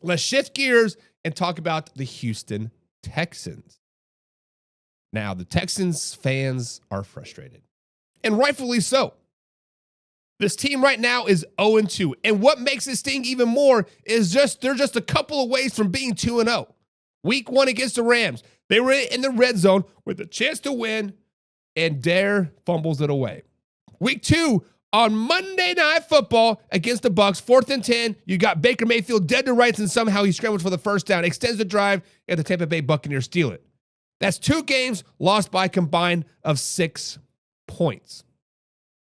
Let's shift gears and talk about the Houston Texans. Now, the Texans fans are frustrated, and rightfully so. This team right now is 0-2, and what makes this sting even more is they're just a couple of ways from being 2-0. Week 1 against the Rams, they were in the red zone with a chance to win, and Dare fumbles it away. Week 2, on Monday Night Football against the Bucs, 4th and 10, you got Baker Mayfield dead to rights, and somehow he scrambles for the first down, extends the drive, and the Tampa Bay Buccaneers steal it. That's 2 games lost by a combined of 6 points.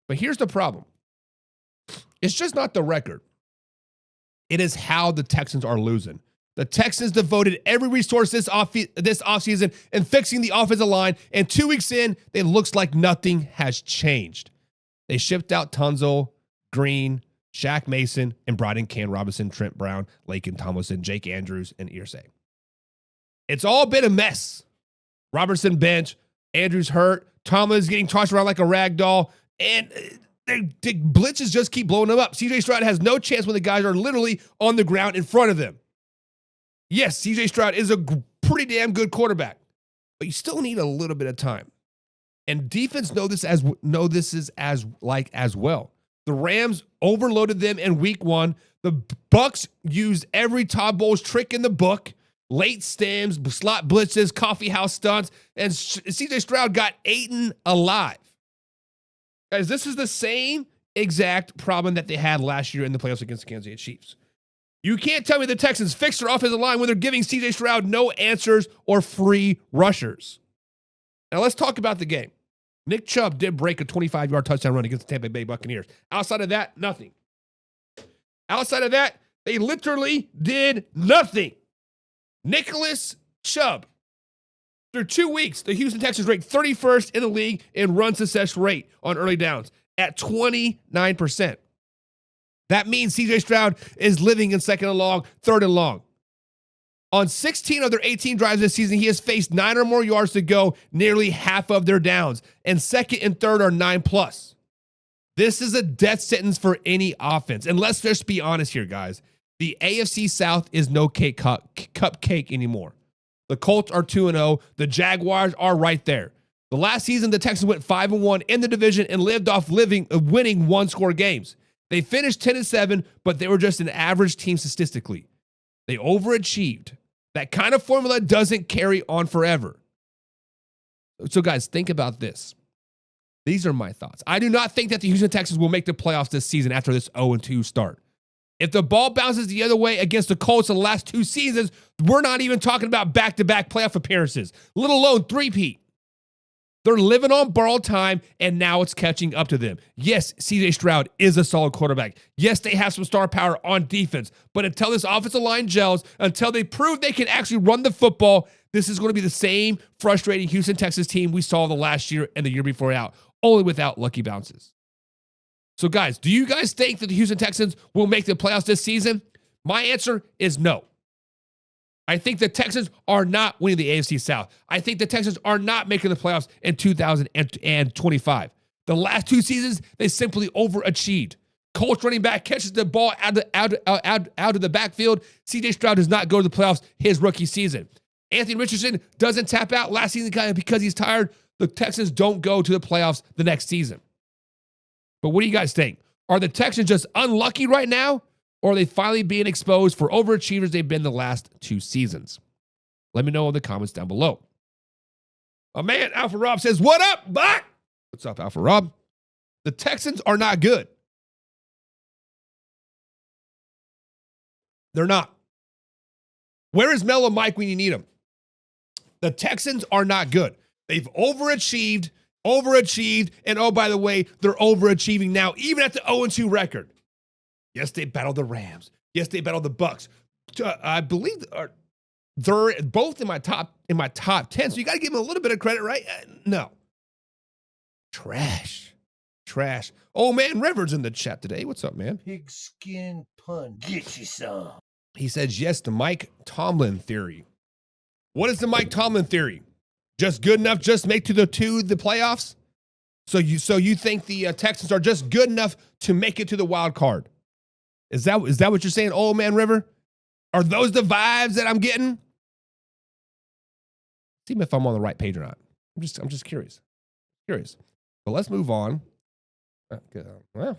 But here's the problem. It's just not the record. It is how the Texans are losing. The Texans devoted every resource this offseason in fixing the offensive line, and 2 weeks in, it looks like nothing has changed. They shipped out Tunzel, Green, Shaq Mason, and brought in Ken Robinson, Trent Brown, Laken Tomlinson, Jake Andrews, and Irsay. It's all been a mess. Robertson bench, Andrews hurt, Tomlin's getting tossed around like a rag doll, and the blitzes just keep blowing them up. CJ Stroud has no chance when the guys are literally on the ground in front of them. Yes, CJ Stroud is a pretty damn good quarterback, but you still need a little bit of time. And defense know this as well. The Rams overloaded them in week 1. The Bucs used every Todd Bowles trick in the book. Late stems, slot blitzes, coffee house stunts, and CJ Stroud got eaten alive. Guys, this is the same exact problem that they had last year in the playoffs against the Kansas City Chiefs. You can't tell me the Texans fixed their offensive line when they're giving CJ Stroud no answers or free rushers. Now let's talk about the game. Nick Chubb did break a 25-yard touchdown run against the Tampa Bay Buccaneers. Outside of that, nothing. Outside of that, they literally did nothing. Nicholas Chubb. Through 2 weeks, the Houston Texans ranked 31st in the league in run success rate on early downs at 29%. That means CJ Stroud is living in second and long, third and long. On 16 of their 18 drives this season, he has faced 9 or more yards to go, nearly half of their downs, and second and third are 9+. This is a death sentence for any offense. And let's just be honest here, guys. The AFC South is no cupcake anymore. The Colts are 2-0. The Jaguars are right there. The last season, the Texans went 5-1 in the division and lived off winning one-score games. They finished 10-7, but they were just an average team statistically. They overachieved. That kind of formula doesn't carry on forever. So, guys, think about this. These are my thoughts. I do not think that the Houston Texans will make the playoffs this season after this 0-2 start. If the ball bounces the other way against the Colts in the last 2 seasons, we're not even talking about back-to-back playoff appearances, let alone three-peat. They're living on borrowed time, and now it's catching up to them. Yes, CJ Stroud is a solid quarterback. Yes, they have some star power on defense, but until this offensive line gels, until they prove they can actually run the football, this is going to be the same frustrating Houston Texans team we saw the last year and the year before out, only without lucky bounces. So, guys, do you guys think that the Houston Texans will make the playoffs this season? My answer is no. I think the Texans are not winning the AFC South. I think the Texans are not making the playoffs in 2025. The last 2 seasons, they simply overachieved. Colts running back catches the ball out of the backfield. CJ Stroud does not go to the playoffs his rookie season. Anthony Richardson doesn't tap out last season because he's tired. The Texans don't go to the playoffs the next season. But what do you guys think? Are the Texans just unlucky right now? Or are they finally being exposed for overachievers they've been the last 2 seasons? Let me know in the comments down below. My man, Alpha Rob says, what up, bot? What's up, Alpha Rob? The Texans are not good. They're not. Where is Mel and Mike when you need them? The Texans are not good. They've overachieved, and oh, by the way, they're overachieving now, even at the 0-2 record. Yes, they battled the Rams. Yes, they battled the Bucs. I believe they're both in my top 10. So you got to give them a little bit of credit, right? No. Trash. Oh man, Rivers in the chat today. What's up, man? Pigskin pun. Get you some. He says yes to Mike Tomlin theory. What is the Mike Tomlin theory? Just good enough, just make to the playoffs? So you think the Texans are just good enough to make it to the wild card? Is that what you're saying, old man River? Are those the vibes that I'm getting? See if I'm on the right page or not. I'm just curious. But let's move on. Well,